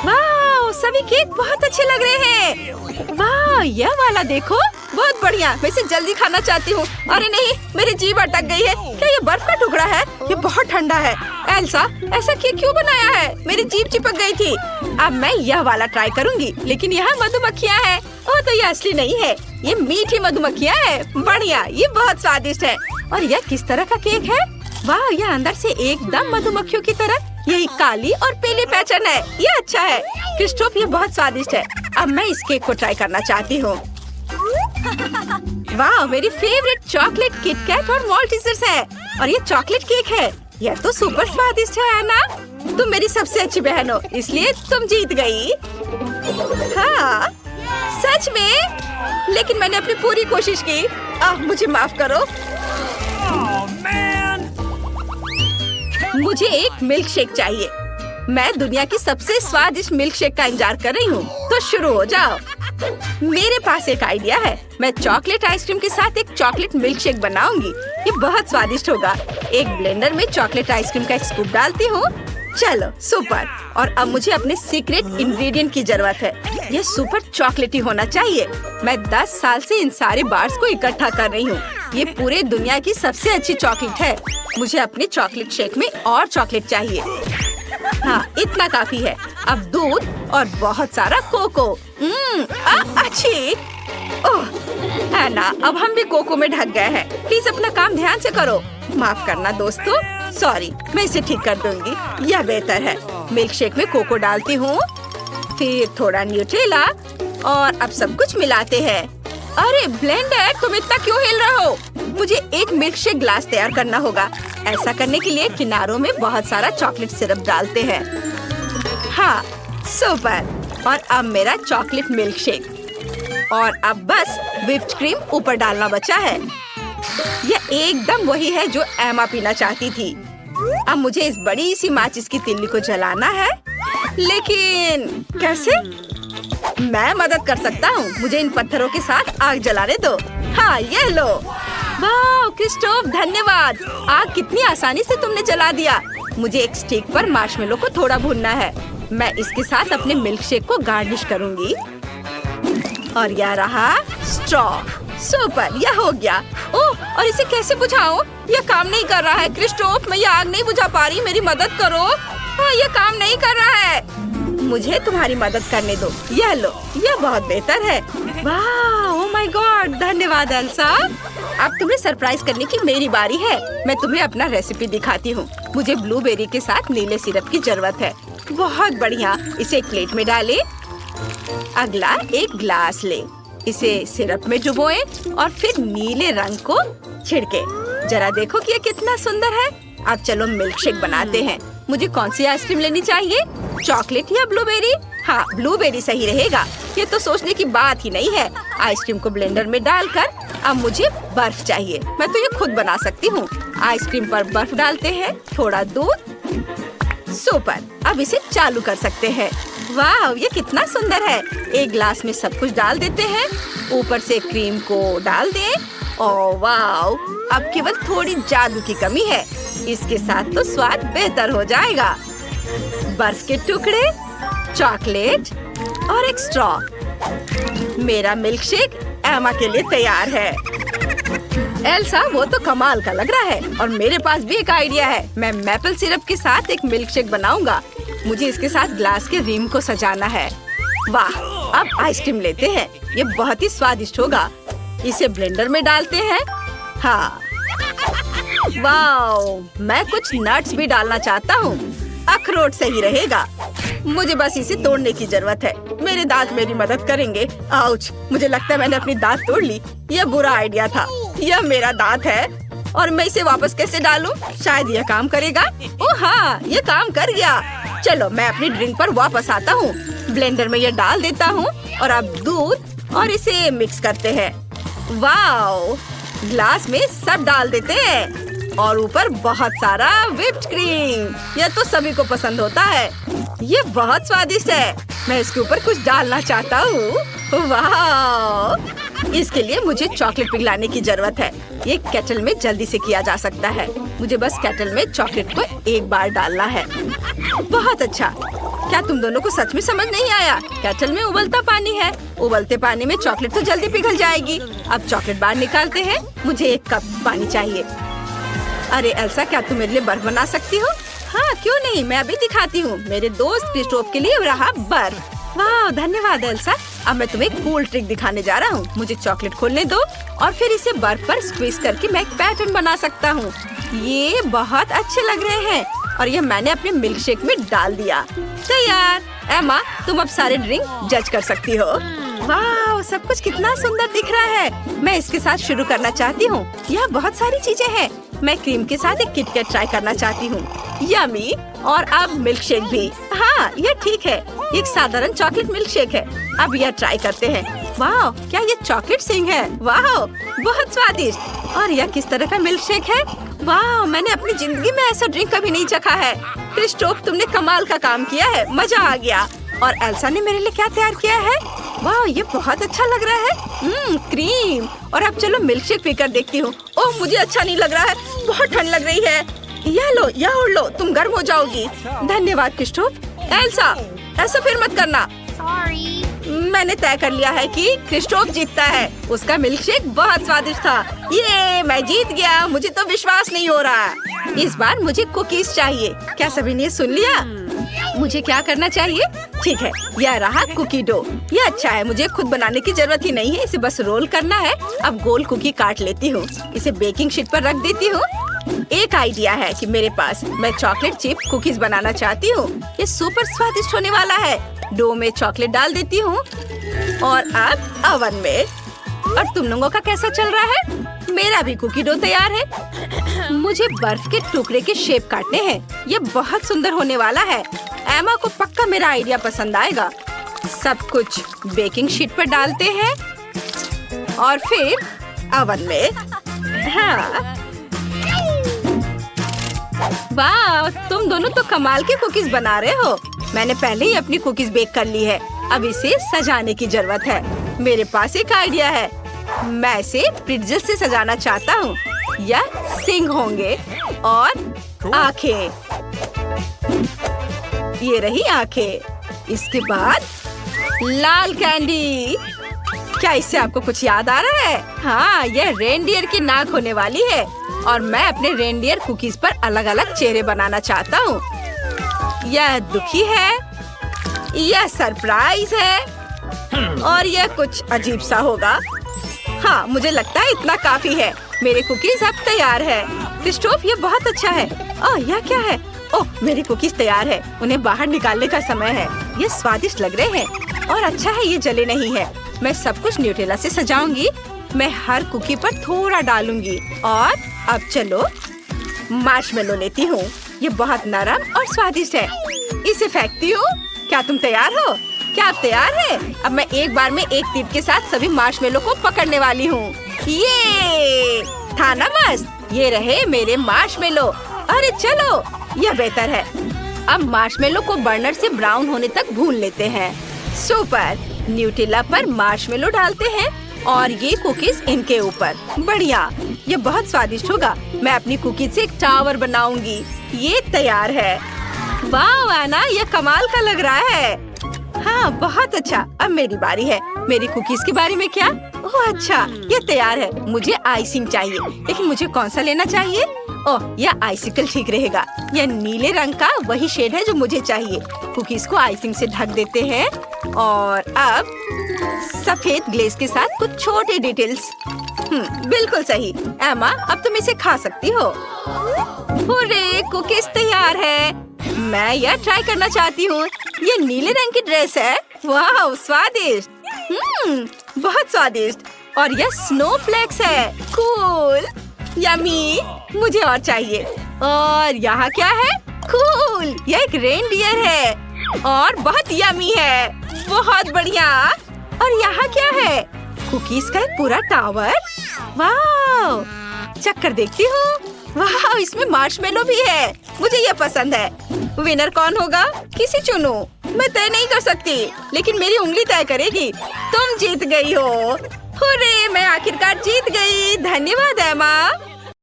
वाह, सभी केक बहुत अच्छे लग रहे हैं। वाह, यह वाला देखो, बहुत बढ़िया। मैं इसे जल्दी खाना चाहती हूँ। अरे नहीं, मेरी जीभ अटक गई है। क्या ये बर्फ का टुकड़ा है? ये बहुत ठंडा है। एल्सा, ऐसा केक क्यों बनाया है? मेरी जीभ चिपक गई थी। अब मैं यह वाला ट्राई करूँगी, लेकिन यहाँ मधुमक्खियाँ हैं। ओह, तो ये असली नहीं है, ये मीठी मधुमक्खियाँ हैं। बढ़िया, ये बहुत स्वादिष्ट है। और यह किस तरह का केक है? वाह, यह अंदर से एकदम मधुमक्खियों की तरह। यही काली और पीली पैटर्न है। ये अच्छा है क्रिस्टोफ, ये बहुत स्वादिष्ट है। अब मैं इस केक को ट्राई करना चाहती हूँ। वाह, मेरी फेवरेट चॉकलेट किटकैट और मॉल्टिसर्स है। और ये चॉकलेट केक है। यह तो सुपर स्वादिष्ट है ना? तुम मेरी सबसे अच्छी बहन हो, इसलिए तुम जीत गई। हाँ, सच में? लेकिन मैंने अपनी पूरी कोशिश की। मुझे माफ करो। मुझे एक मिल्क शेक चाहिए। मैं दुनिया की सबसे स्वादिष्ट मिल्क शेक का इंतजार कर रही हूँ। तो शुरू हो जाओ। मेरे पास एक आइडिया है। मैं चॉकलेट आइसक्रीम के साथ एक चॉकलेट मिल्क शेक बनाऊंगी। ये बहुत स्वादिष्ट होगा। एक ब्लेंडर में चॉकलेट आइसक्रीम का एक स्कूप डालती हूँ। चलो सुपर। और अब मुझे अपने सीक्रेट इंग्रेडिएंट की जरूरत है। ये सुपर चॉकलेटी होना चाहिए। मैं 10 साल से इन सारे बार्स को इकट्ठा कर रही हूँ। ये पूरे दुनिया की सबसे अच्छी चॉकलेट है। मुझे अपने चॉकलेट शेक में और चॉकलेट चाहिए। हाँ, इतना काफी है। अब दूध और बहुत सारा कोको। अच्छी। ओह एना, अब हम भी कोको में ढक गए हैं। प्लीज अपना काम ध्यान से करो। माफ करना दोस्तों, सॉरी। मैं इसे ठीक कर दूंगी। यह बेहतर है। मिल्क शेक में कोको डालती हूँ, फिर थोड़ा न्यूट्रेला और अब सब कुछ मिलाते हैं। अरे ब्लेंडर, तुम इतना क्यों हिल रहे हो? मुझे एक मिल्क शेक ग्लास तैयार करना होगा। ऐसा करने के लिए किनारों में बहुत सारा चॉकलेट सिरप डालते हैं। हाँ, सुपर। और अब मेरा चॉकलेट मिल्क शेक। और अब बस व्हिप्ड क्रीम ऊपर डालना बचा है। यह एकदम वही है जो एमा पीना चाहती थी। अब मुझे इस बड़ी सी माचिस की तिल्ली को जलाना है। लेकिन कैसे? मैं मदद कर सकता हूँ। मुझे इन पत्थरों के साथ आग जलाने दो। हाँ, ये लो। वाह क्रिस्टोफ, धन्यवाद। आग कितनी आसानी से तुमने जला दिया। मुझे एक स्टिक पर मार्शमेलो को थोड़ा भूनना है। मैं इसके साथ अपने मिल्क शेक को गार्निश करूंगी। और यह रहा स्ट्रॉ। सुपर, यह हो गया। ओह, और इसे कैसे बुझाऊं? यह काम नहीं कर रहा है क्रिस्टोफ। मैं यह आग नहीं बुझा पा रही। मेरी मदद करो। हाँ, यह काम नहीं कर रहा है। मुझे तुम्हारी मदद करने दो। यह लो, यह बहुत बेहतर है। वाह, ओह माय गॉड, धन्यवाद एल्सा। अब तुम्हें सरप्राइज करने की मेरी बारी है। मैं तुम्हें अपना रेसिपी दिखाती हूँ। मुझे ब्लूबेरी के साथ नीले सिरप की जरूरत है। बहुत बढ़िया, इसे एक प्लेट में डालें। अगला एक ग्लास ले, इसे सिरप में डुबोएं और फिर नीले रंग को छिड़के। जरा देखो कि ये कितना सुंदर है। अब चलो मिल्क शेक बनाते हैं। मुझे कौन सी आइसक्रीम लेनी चाहिए, चॉकलेट या ब्लूबेरी? हाँ, ब्लूबेरी सही रहेगा। ये तो सोचने की बात ही नहीं है। आइसक्रीम को ब्लेंडर में डालकर अब मुझे बर्फ चाहिए। मैं तो ये खुद बना सकती हूँ। आइसक्रीम पर बर्फ डालते हैं, थोड़ा दूध। सुपर, अब इसे चालू कर सकते हैं। वाह, ये कितना सुंदर है। एक ग्लास में सब कुछ डाल देते हैं। ऊपर से क्रीम को डाल दें। ओह वाह, अब केवल थोड़ी जादू की कमी है। इसके साथ तो स्वाद बेहतर हो जाएगा। बर्फ के टुकड़े, चॉकलेट और एक स्ट्रॉ। मेरा मिल्क शेक एमा के लिए तैयार है। एल्सा, वो तो कमाल का लग रहा है। और मेरे पास भी एक आइडिया है। मैं मैपल सिरप के साथ एक मिल्क शेक बनाऊंगा। मुझे इसके साथ ग्लास के रिम को सजाना है। वाह, अब आइसक्रीम लेते हैं। ये बहुत ही स्वादिष्ट होगा। इसे ब्लेंडर में डालते हैं। हाँ, वाह, मैं कुछ नट्स भी डालना चाहता हूँ। अखरोट सही रहेगा। मुझे बस इसे तोड़ने की जरूरत है। मेरे दांत मेरी मदद करेंगे। आउच, मुझे लगता है मैंने अपनी दांत तोड़ ली। यह बुरा आइडिया था। यह मेरा दांत है और मैं इसे वापस कैसे डालूं? शायद यह काम करेगा। ओह हाँ, यह काम कर गया। चलो मैं अपनी ड्रिंक पर वापस आता हूँ। ब्लेंडर में यह डाल देता हूँ और अब दूध और इसे मिक्स करते हैं। वाओ, ग्लास में सब डाल देते हैं और ऊपर बहुत सारा व्हिप्ड क्रीम। यह तो सभी को पसंद होता है। ये बहुत स्वादिष्ट है। मैं इसके ऊपर कुछ डालना चाहता हूँ। वाह, इसके लिए मुझे चॉकलेट पिघलाने की जरूरत है। ये केटल में जल्दी से किया जा सकता है। मुझे बस केटल में चॉकलेट को एक बार डालना है। बहुत अच्छा। क्या तुम दोनों को सच में समझ नहीं आया? केटल में उबलता पानी है। उबलते पानी में चॉकलेट तो जल्दी पिघल जाएगी। अब चॉकलेट बाहर निकालते हैं। मुझे 1 कप पानी चाहिए। अरे एल्सा, क्या तुम मेरे लिए बर्फ बना सकती हो? हाँ, क्यों नहीं, मैं अभी दिखाती हूँ। मेरे दोस्त क्रिस्टोफ के लिए रहा बर्फ। वाह, धन्यवाद एल्सा। अब मैं तुम्हें एक कूल ट्रिक दिखाने जा रहा हूँ। मुझे चॉकलेट खोलने दो और फिर इसे बर्फ पर स्क्वीज करके मैं एक पैटर्न बना सकता हूँ। ये बहुत अच्छे लग रहे हैं और यह मैंने अपने मिल्क शेक में डाल दिया। तैयार। एमा, तुम अब सारे ड्रिंक जज कर सकती हो। वाह, सब कुछ कितना सुंदर दिख रहा है। मैं इसके साथ शुरू करना चाहती हूँ। यह बहुत सारी चीजें हैं। मैं क्रीम के साथ एक किटकैट ट्राई करना चाहती हूँ। यमी। और अब मिल्क शेक भी। हाँ, यह ठीक है। एक साधारण चॉकलेट मिल्क शेक है। अब यह ट्राई करते हैं। वाह, क्या ये चॉकलेट सिंग है? वाह, बहुत स्वादिष्ट। और यह किस तरह का मिल्क शेक है? वाह, मैंने अपनी जिंदगी में ऐसा ड्रिंक कभी नहीं चखा है। क्रिस्टोफ, तुमने कमाल का काम किया है। मजा आ गया। और एल्सा ने मेरे लिए क्या तैयार किया है? वाह, ये बहुत अच्छा लग रहा है। क्रीम। और अब चलो मिल्क शेक पीकर देखती हूँ। ओह, मुझे अच्छा नहीं लग रहा है। बहुत ठंड लग रही है। यह लो, यह ओढ़ लो, तुम गर्म हो जाओगी। धन्यवाद क्रिस्टोफ। एल्सा, ऐसा फिर मत करना। मैंने तय कर लिया है कि क्रिस्टोफ जीतता है। उसका मिल्क शेक बहुत स्वादिष्ट था। ये मैं जीत गया। मुझे तो विश्वास नहीं हो रहा। इस बार मुझे कुकीज चाहिए। क्या सभी ने सुन लिया? मुझे क्या करना चाहिए? ठीक है, यह रहा कुकी डो। यह अच्छा है। मुझे खुद बनाने की जरूरत ही नहीं है। इसे बस रोल करना है। अब गोल कुकी काट लेती हूँ। इसे बेकिंग शीट पर रख देती हूँ। एक आइडिया है कि मेरे पास। मैं चॉकलेट चिप कुकीज बनाना चाहती हूँ। ये सुपर स्वादिष्ट होने वाला है। डो में चॉकलेट डाल देती हूँ और अब ओवन में। और तुम लोगों का कैसा चल रहा है? मेरा भी कुकी डो तैयार है। मुझे बर्फ के टुकड़े के शेप काटने हैं। ये बहुत सुंदर होने वाला है। एमा को पक्का मेरा आइडिया पसंद आएगा। सब कुछ बेकिंग शीट पर डालते हैं और फिर ओवन में। हाँ, वाह, तुम दोनों तो कमाल के कुकीज बना रहे हो। मैंने पहले ही अपनी कुकीज बेक कर ली है। अब इसे सजाने की जरूरत है। मेरे पास एक आइडिया है। मैं इसे प्रिट्ज़ल से सजाना चाहता हूँ। यह सिंग होंगे और आँखें। ये रही आँखें। इसके बाद लाल कैंडी। क्या इससे आपको कुछ याद आ रहा है? हाँ, यह रेनडियर की नाक होने वाली है और मैं अपने रेनडियर कुकीज पर अलग अलग चेहरे बनाना चाहता हूँ। यह दुखी है यह सरप्राइज है और यह कुछ अजीब सा होगा। हाँ, मुझे लगता है इतना काफी है। मेरे कुकीज अब तैयार है। क्रिस्टोफ, ये बहुत अच्छा है। ओह, यह क्या है? ओह, मेरी कुकीज तैयार है। उन्हें बाहर निकालने का समय है। ये स्वादिष्ट लग रहे हैं और अच्छा है ये जले नहीं है। मैं सब कुछ न्यूटेला से सजाऊंगी। मैं हर कुकी पर थोड़ा डालूंगी। और अब चलो मार्शमेलो लेती हूँ। ये बहुत नरम और स्वादिष्ट है। इसे फेंकती हूँ। क्या तुम तैयार हो? क्या आप तैयार हैं? अब मैं एक बार में एक तीर के साथ सभी मार्शमेलो को पकड़ने वाली हूँ। ये था ना मस्त? ये रहे मेरे मार्शमेलो। अरे चलो, यह बेहतर है। अब मार्शमेलो को बर्नर से ब्राउन होने तक भून लेते हैं। सुपर। न्यूटेला पर मार्शमेलो डालते हैं और ये कुकीज इनके ऊपर। बढ़िया, ये बहुत स्वादिष्ट होगा। मैं अपनी कुकीज से एक टावर बनाऊंगी। ये तैयार है। वाह आना, ये कमाल का लग रहा है। हाँ, बहुत अच्छा। अब मेरी बारी है। मेरी कुकीज के बारे में क्या? ओह अच्छा, ये तैयार है। मुझे आइसिंग चाहिए, लेकिन मुझे कौन सा लेना चाहिए? ओह, यह आइसिकल ठीक रहेगा। यह नीले रंग का वही शेड है जो मुझे चाहिए। कुकीज को आइसिंग से ढक देते हैं और अब सफेद ग्लेज के साथ कुछ छोटे डिटेल्स। बिल्कुल सही। एमा, अब तुम इसे खा सकती हो। हुर्रे, कुकीज तैयार है। मैं यह ट्राई करना चाहती हूँ। ये नीले रंग की ड्रेस है। वाह, स्वादिष्ट। बहुत स्वादिष्ट। और यह स्नोफ्लेक्स है। Cool, yummy. मुझे और चाहिए। और यहाँ क्या है? कूल, यह एक रेनडियर है और बहुत यम्मी है। बहुत बढ़िया। और यहाँ क्या है? कुकीज का एक पूरा टावर। वाह, चक्कर देखती हूँ। वाह, इसमें मार्शमेलो भी है। मुझे ये पसंद है। विनर कौन होगा? किसी चुनो। मैं तय नहीं कर सकती, लेकिन मेरी उंगली तय करेगी। तुम जीत गई हो। हुर्रे, मैं आखिरकार जीत गई। धन्यवाद एमा।